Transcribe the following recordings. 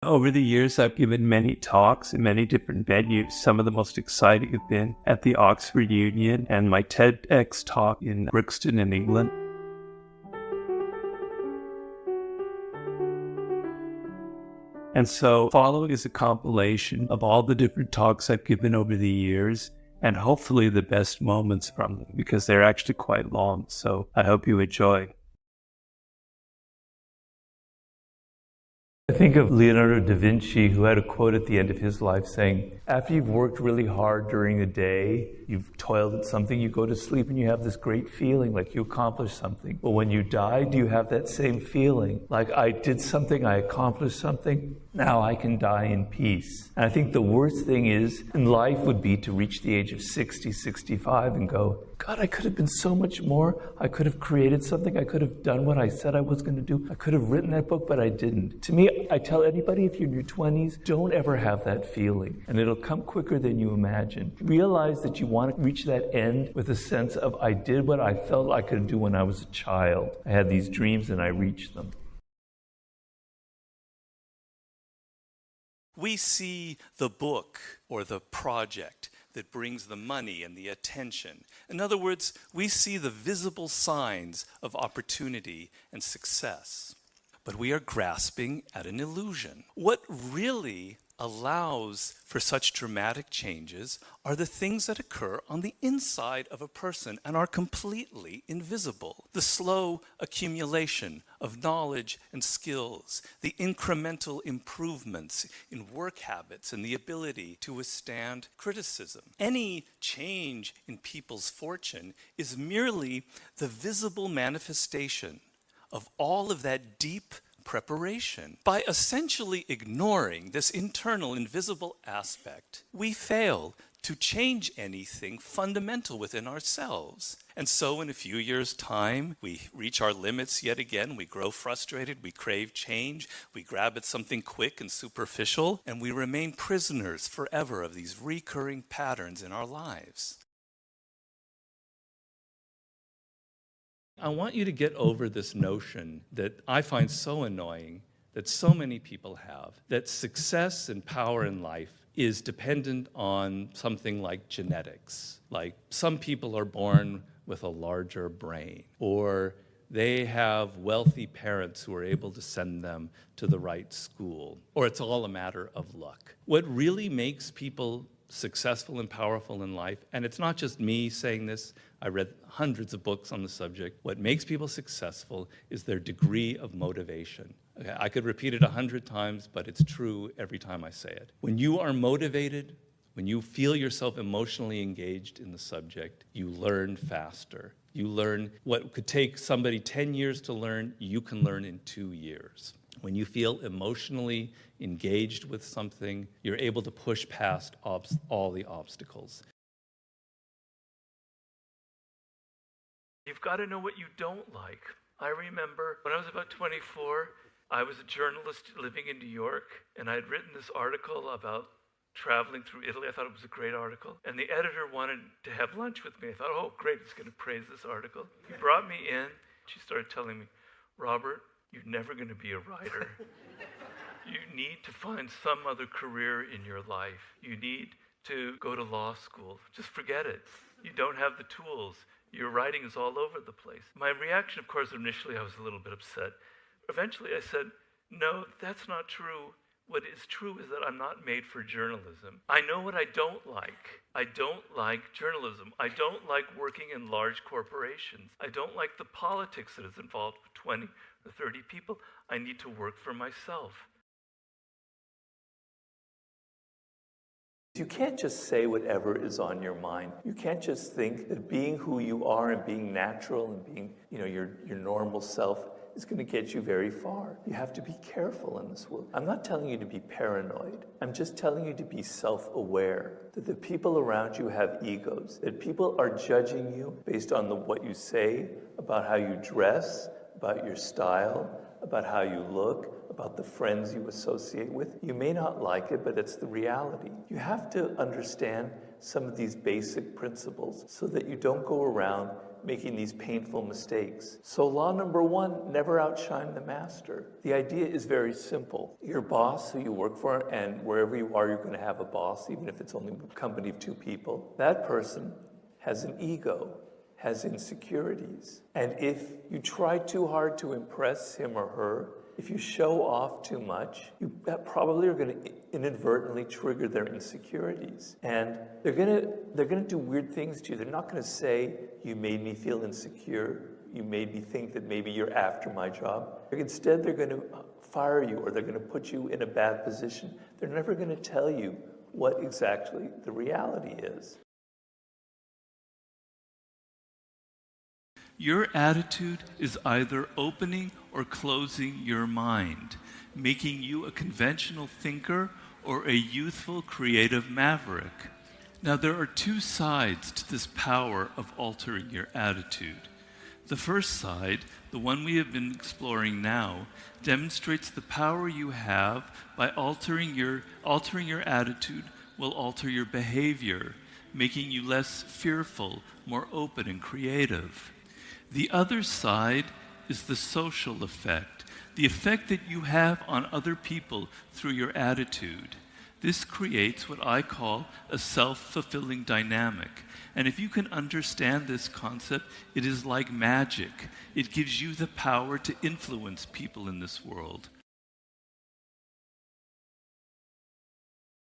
Over the years, I've given many talks in many different venues. Some of the most exciting have been at the Oxford Union and my TEDx talk in Brixton in England. And so following is a compilation of all the different talks I've given over the years and hopefully the best moments from them because they're actually quite long. So I hope you enjoy. I think of Leonardo da Vinci, who had a quote at the end of his life saying, after you've worked really hard during the day, you've toiled at something, you go to sleep and you have this great feeling like you accomplished something. But when you die, do you have that same feeling? Like, I did something, I accomplished something, now I can die in peace. And I think the worst thing is in life would be to reach the age of 60, 65 and go, God, I could have been so much more. I could have created something. I could have done what I said I was going to do. I could have written that book, but I didn't. To me, I tell anybody, if you're in your 20s, don't ever have that feeling. And it'll come quicker than you imagine. Realize that you want to reach that end with a sense of, I did what I felt I could do when I was a child. I had these dreams and I reached them. We see the book or the project that brings the money and the attention. In other words, we see the visible signs of opportunity and success. But we are grasping at an illusion. What really allows for such dramatic changes are the things that occur on the inside of a person and are completely invisible. The slow accumulation of knowledge and skills, the incremental improvements in work habits and the ability to withstand criticism. Any change in people's fortune is merely the visible manifestation of all of that deep preparation. By essentially ignoring this internal invisible aspect, we fail to change anything fundamental within ourselves. And so in a few years' time, we reach our limits yet again, we grow frustrated, we crave change, we grab at something quick and superficial, and we remain prisoners forever of these recurring patterns in our lives. I want you to get over this notion that I find so annoying that so many people have, that success and power in life is dependent on something like genetics. Like some people are born with a larger brain, or they have wealthy parents who are able to send them to the right school, or it's all a matter of luck. What really makes people successful and powerful in life, and it's not just me saying this, I read hundreds of books on the subject. What makes people successful is their degree of motivation. Okay, I could repeat it 100 times, but it's true every time I say it. When you are motivated, when you feel yourself emotionally engaged in the subject, you learn faster. You learn what could take somebody 10 years to learn, you can learn in 2 years. When you feel emotionally engaged with something, you're able to push past all the obstacles. You've got to know what you don't like. I remember when I was about 24, I was a journalist living in New York, and I had written this article about traveling through Italy. I thought it was a great article. And the editor wanted to have lunch with me. I thought, oh, great, he's going to praise this article. He brought me in. She started telling me, Robert, you're never going to be a writer. You need to find some other career in your life. You need to go to law school. Just forget it. You don't have the tools. Your writing is all over the place. My reaction, of course, initially I was a little bit upset. Eventually I said, no, that's not true. What is true is that I'm not made for journalism. I know what I don't like. I don't like journalism. I don't like working in large corporations. I don't like the politics that is involved with 20 or 30 people. I need to work for myself. You can't just say whatever is on your mind. You can't just think that being who you are and being natural and being, your normal self is going to get you very far. You have to be careful in this world. I'm not telling you to be paranoid. I'm just telling you to be self-aware, that the people around you have egos, that people are judging you based on what you say, about how you dress, about your style, about how you look, about the friends you associate with. You may not like it, but it's the reality. You have to understand some of these basic principles so that you don't go around making these painful mistakes. So law number one, never outshine the master. The idea is very simple. Your boss who you work for, and wherever you are, you're going to have a boss, even if it's only a company of two people. That person has an ego, has insecurities. And if you try too hard to impress him or her, if you show off too much, you probably are going to inadvertently trigger their insecurities. And they're going to do weird things to you. They're not going to say, you made me feel insecure. You made me think that maybe you're after my job. Instead, they're going to fire you, or they're going to put you in a bad position. They're never going to tell you what exactly the reality is. Your attitude is either opening or closing your mind, making you a conventional thinker or a youthful, creative maverick. Now, there are two sides to this power of altering your attitude. The first side, the one we have been exploring now, demonstrates the power you have by altering your attitude will alter your behavior, making you less fearful, more open and creative. The other side is the social effect, the effect that you have on other people through your attitude. This creates what I call a self-fulfilling dynamic. And if you can understand this concept, it is like magic. It gives you the power to influence people in this world.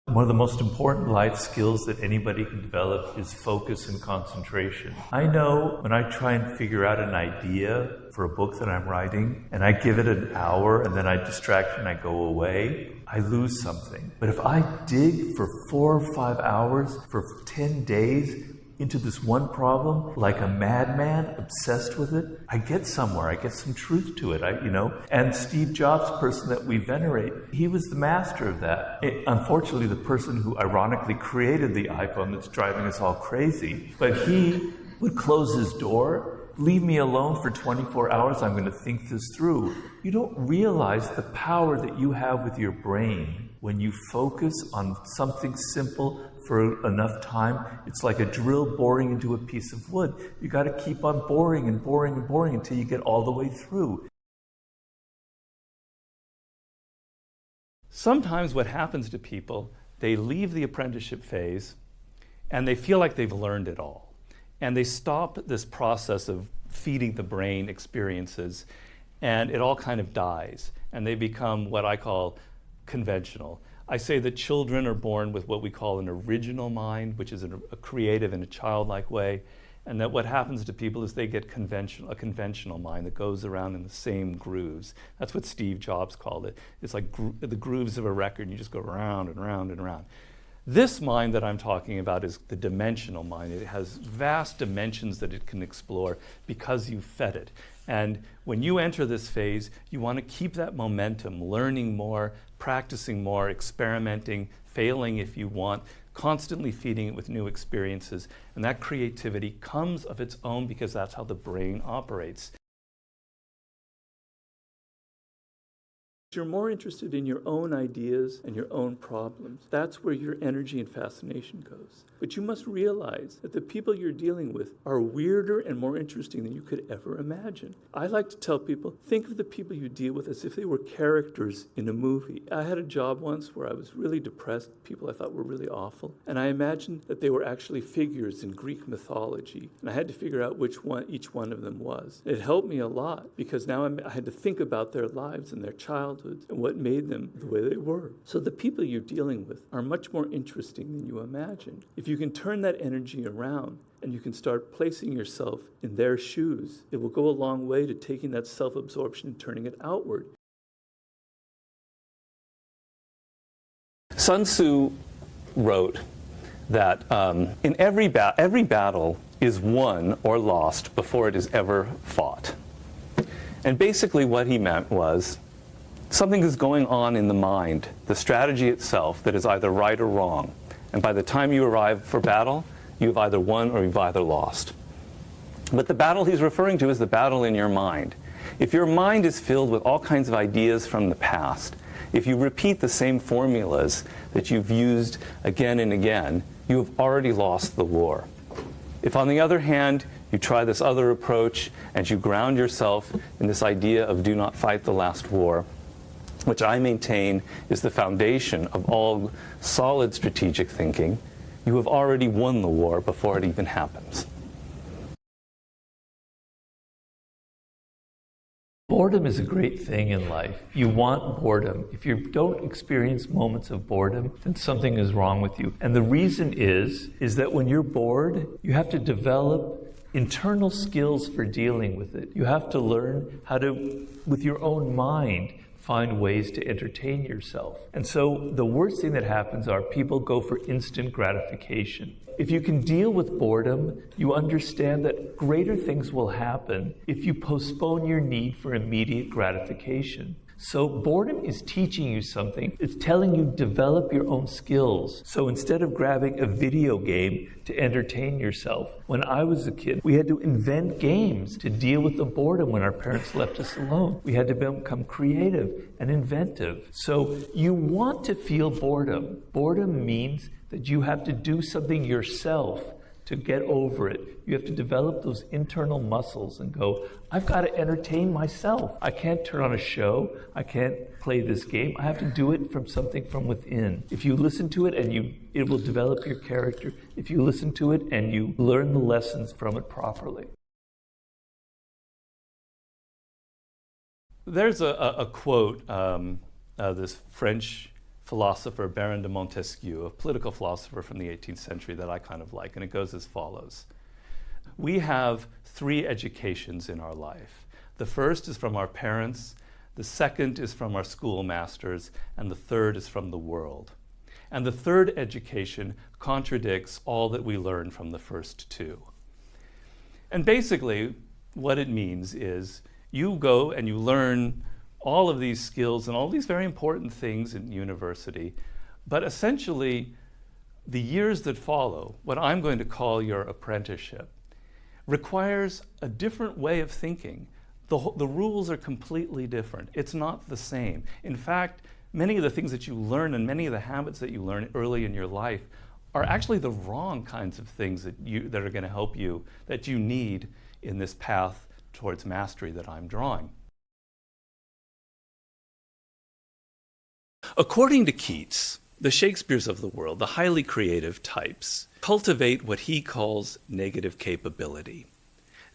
One of the most important life skills that anybody can develop is focus and concentration. I know when I try and figure out an idea for a book that I'm writing, and I give it an hour and then I distract and I go away, I lose something. But if I dig for 4 or 5 hours for 10 days into this one problem, like a madman, obsessed with it, I get somewhere. I get some truth to it, And Steve Jobs, person that we venerate, he was the master of that. Unfortunately, the person who ironically created the iPhone that's driving us all crazy, but he would close his door, leave me alone for 24 hours, I'm going to think this through. You don't realize the power that you have with your brain when you focus on something simple for enough time. It's like a drill boring into a piece of wood. You got to keep on boring and boring and boring until you get all the way through. Sometimes what happens to people, they leave the apprenticeship phase and they feel like they've learned it all. And they stop this process of feeding the brain experiences, and it all kind of dies. And they become what I call conventional. I say that children are born with what we call an original mind, which is a creative and a childlike way, and that what happens to people is they get a conventional mind that goes around in the same grooves. That's what Steve Jobs called it. It's like the grooves of a record, and you just go round and round and round. This mind that I'm talking about is the dimensional mind. It has vast dimensions that it can explore because you fed it. And when you enter this phase, you want to keep that momentum, learning more, practicing more, experimenting, failing if you want, constantly feeding it with new experiences. And that creativity comes of its own because that's how the brain operates. You're more interested in your own ideas and your own problems. That's where your energy and fascination goes. But you must realize that the people you're dealing with are weirder and more interesting than you could ever imagine. I like to tell people, think of the people you deal with as if they were characters in a movie. I had a job once where I was really depressed, people I thought were really awful, and I imagined that they were actually figures in Greek mythology, and I had to figure out which one each one of them was. It helped me a lot because now I had to think about their lives and their childhoods and what made them the way they were. So the people you're dealing with are much more interesting than you imagine. If you can turn that energy around and you can start placing yourself in their shoes, it will go a long way to taking that self-absorption and turning it outward. Sun Tzu wrote that in every battle is won or lost before it is ever fought. And basically what he meant was something is going on in the mind, the strategy itself, that is either right or wrong. And by the time you arrive for battle, you've either won or you've either lost. But the battle he's referring to is the battle in your mind. If your mind is filled with all kinds of ideas from the past, if you repeat the same formulas that you've used again and again, you have already lost the war. If, on the other hand, You try this other approach, and you ground yourself in this idea of do not fight the last war, which I maintain is the foundation of all solid strategic thinking. You have already won the war before it even happens. Boredom is a great thing in life. You want boredom. If you don't experience moments of boredom, then something is wrong with you. And the reason is that when you're bored, you have to develop internal skills for dealing with it. You have to learn how to, with your own mind, find ways to entertain yourself. And so the worst thing that happens are people go for instant gratification. If you can deal with boredom, you understand that greater things will happen if you postpone your need for immediate gratification. So boredom is teaching you something. It's telling you develop your own skills. So instead of grabbing a video game to entertain yourself, when I was a kid, we had to invent games to deal with the boredom when our parents left us alone. We had to become creative and inventive. So you want to feel boredom. Boredom means that you have to do something yourself to get over it. You have to develop those internal muscles and go, I've got to entertain myself. I can't turn on a show. I can't play this game. I have to do it from something from within. If you listen to it and it will develop your character. If you listen to it and you learn the lessons from it properly. There's a quote, this French philosopher Baron de Montesquieu, a political philosopher from the 18th century that I kind of like, and it goes as follows. We have 3 educations in our life. The first is from our parents, the second is from our schoolmasters, and the third is from the world. And the third education contradicts all that we learn from the first 2. And basically, what it means is you go and you learn all of these skills and all these very important things in university, but essentially the years that follow, what I'm going to call your apprenticeship, requires a different way of thinking. The rules are completely different. It's not the same. In fact, many of the things that you learn and many of the habits that you learn early in your life are actually the wrong kinds of things that are going to help you, that you need in this path towards mastery that I'm drawing. According to Keats, the Shakespeares of the world, the highly creative types, cultivate what he calls negative capability.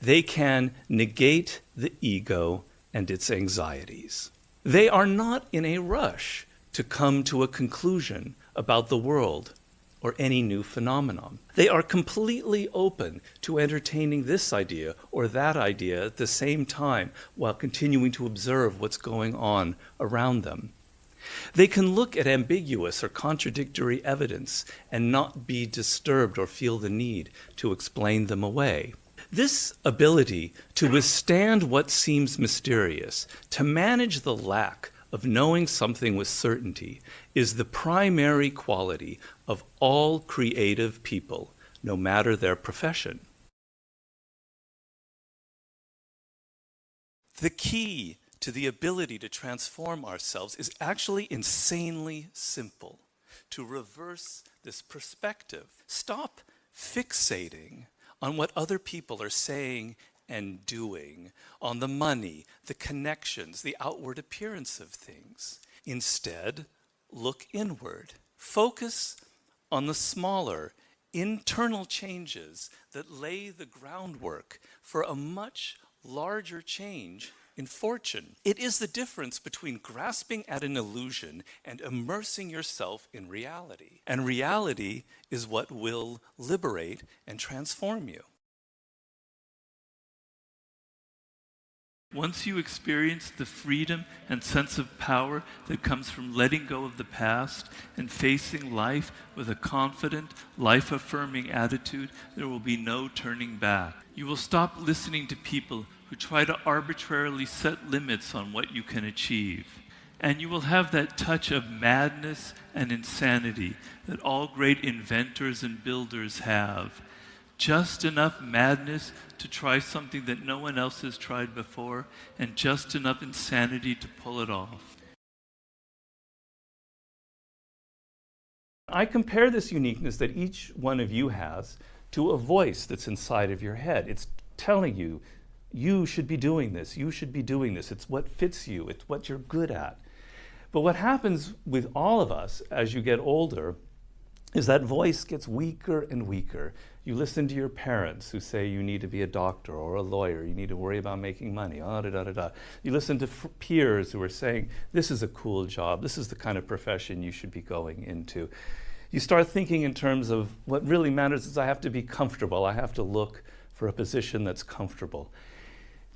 They can negate the ego and its anxieties. They are not in a rush to come to a conclusion about the world or any new phenomenon. They are completely open to entertaining this idea or that idea at the same time while continuing to observe what's going on around them. They can look at ambiguous or contradictory evidence and not be disturbed or feel the need to explain them away. This ability to withstand what seems mysterious, to manage the lack of knowing something with certainty, is the primary quality of all creative people, no matter their profession. The key to the ability to transform ourselves is actually insanely simple. To reverse this perspective, stop fixating on what other people are saying and doing, on the money, the connections, the outward appearance of things. Instead, look inward. Focus on the smaller, internal changes that lay the groundwork for a much larger change in fortune. It is the difference between grasping at an illusion and immersing yourself in reality. And reality is what will liberate and transform you. Once you experience the freedom and sense of power that comes from letting go of the past and facing life with a confident, life-affirming attitude, there will be no turning back. You will stop listening to people who try to arbitrarily set limits on what you can achieve. And you will have that touch of madness and insanity that all great inventors and builders have. Just enough madness to try something that no one else has tried before, and just enough insanity to pull it off. I compare this uniqueness that each one of you has to a voice that's inside of your head. It's telling you, you should be doing this, you should be doing this. It's what fits you, it's what you're good at. But what happens with all of us as you get older is that voice gets weaker and weaker. You listen to your parents who say you need to be a doctor or a lawyer, you need to worry about making money, You listen to peers who are saying, this is a cool job, this is the kind of profession you should be going into. You start thinking in terms of what really matters is I have to be comfortable, I have to look for a position that's comfortable.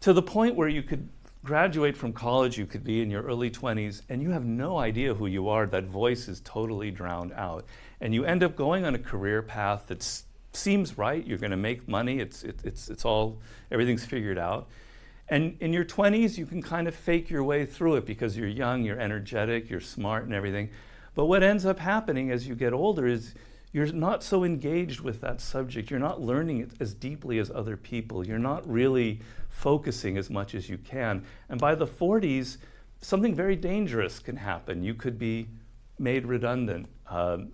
To the point where you could graduate from college, you could be in your early 20s, and you have no idea who you are. That voice is totally drowned out. And you end up going on a career path that seems right. You're going to make money. It's all, everything's figured out. And in your 20s, you can kind of fake your way through it because you're young, you're energetic, you're smart and everything. But what ends up happening as you get older is you're not so engaged with that subject. You're not learning it as deeply as other people. You're not really focusing as much as you can. And by the 40s, something very dangerous can happen. You could be made redundant.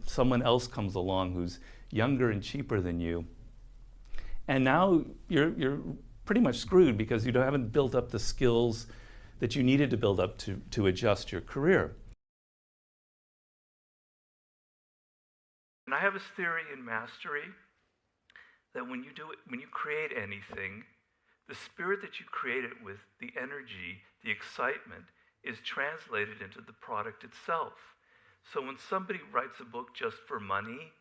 Someone else comes along who's younger and cheaper than you. And now you're pretty much screwed because you haven't built up the skills that you needed to build up to adjust your career. And I have this theory in mastery that when you create anything, the spirit that you create it with, the energy, the excitement, is translated into the product itself. So when somebody writes a book just for money,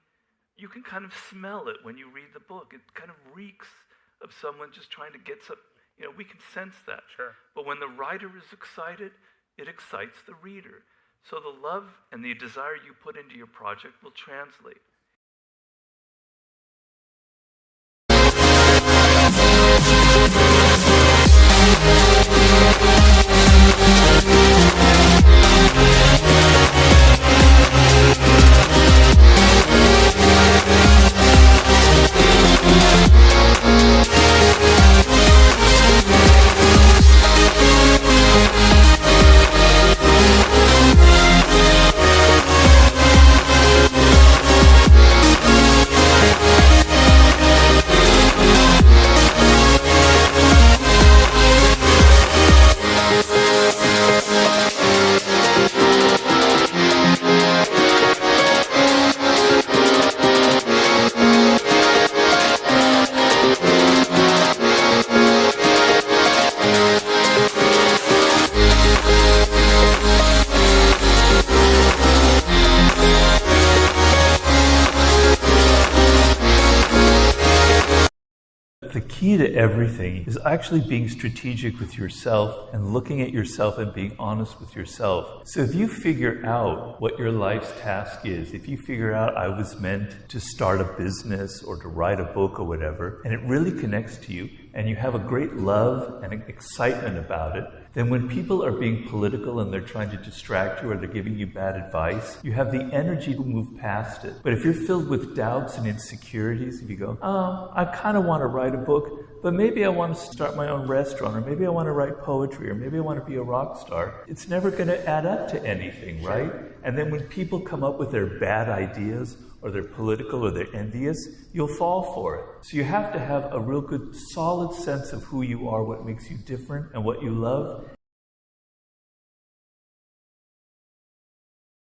you can kind of smell it when you read the book. It kind of reeks of someone just trying to get some, we can sense that. Sure. But when the writer is excited, it excites the reader. So the love and the desire you put into your project will translate. The key to everything is actually being strategic with yourself and looking at yourself and being honest with yourself. So if you figure out what your life's task is, if you figure out I was meant to start a business or to write a book or whatever, and it really connects to you, and you have a great love and excitement about it, then when people are being political and they're trying to distract you or they're giving you bad advice, you have the energy to move past it. But if you're filled with doubts and insecurities, if you go, I kind of want to write a book, but maybe I want to start my own restaurant, or maybe I want to write poetry, or maybe I want to be a rock star, it's never going to add up to anything, right? And then when people come up with their bad ideas, or they're political, or they're envious, you'll fall for it. So you have to have a real good, solid sense of who you are, what makes you different, and what you love,